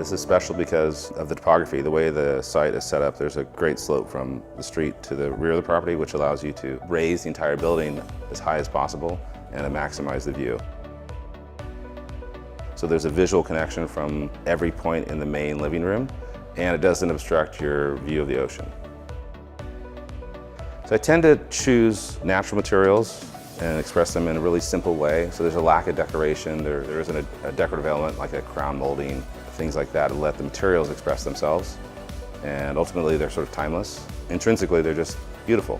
This is special because of the topography, the way the site is set up. There's a great slope from the street to the rear of the property, which allows you to raise the entire building as high as possible and to maximize the view. So there's a visual connection from every point in the main living room, and it doesn't obstruct your view of the ocean. So I tend to choose natural materials and express them in a really simple way. So there's a lack of decoration. There isn't a decorative element like a crown molding, things like that, to let the materials express themselves. And ultimately, they're sort of timeless. Intrinsically, they're just beautiful.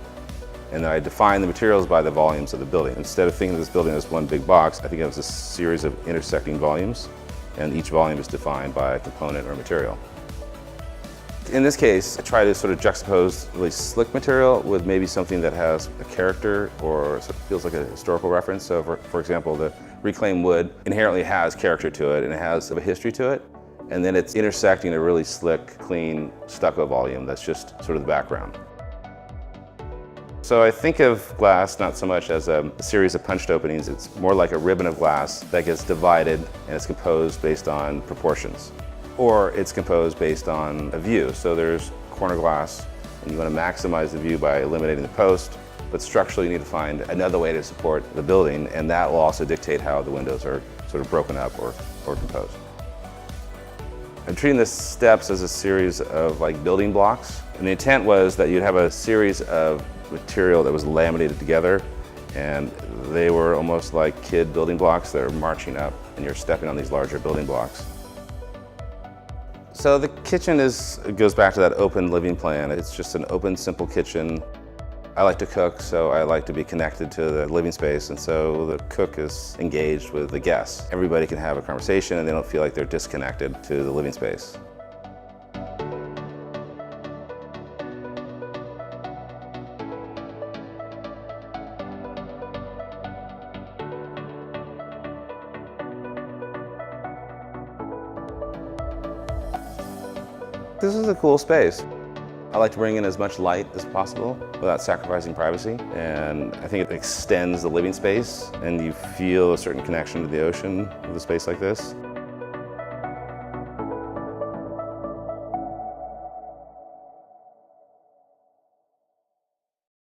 And I define the materials by the volumes of the building. Instead of thinking of this building as one big box, I think of it as a series of intersecting volumes, and each volume is defined by a component or material. In this case, I try to sort of juxtapose really slick material with maybe something that has a character or sort of feels like a historical reference. So for example, the reclaimed wood inherently has character to it and it has a history to it. And then it's intersecting a really slick, clean stucco volume that's just sort of the background. So I think of glass not so much as a series of punched openings, it's more like a ribbon of glass that gets divided and it's composed based on proportions. Or it's composed based on a view. So there's corner glass, and you want to maximize the view by eliminating the post, but structurally you need to find another way to support the building, and that will also dictate how the windows are sort of broken up or composed. I'm treating the steps as a series of like building blocks, and the intent was that you'd have a series of material that was laminated together, and they were almost like kid building blocks that are marching up, and you're stepping on these larger building blocks. So the kitchen goes back to that open living plan. It's just an open, simple kitchen. I like to cook, so I like to be connected to the living space, and so the cook is engaged with the guests. Everybody can have a conversation and they don't feel like they're disconnected to the living space. This is a cool space. I like to bring in as much light as possible without sacrificing privacy, and I think it extends the living space and you feel a certain connection to the ocean with a space like this.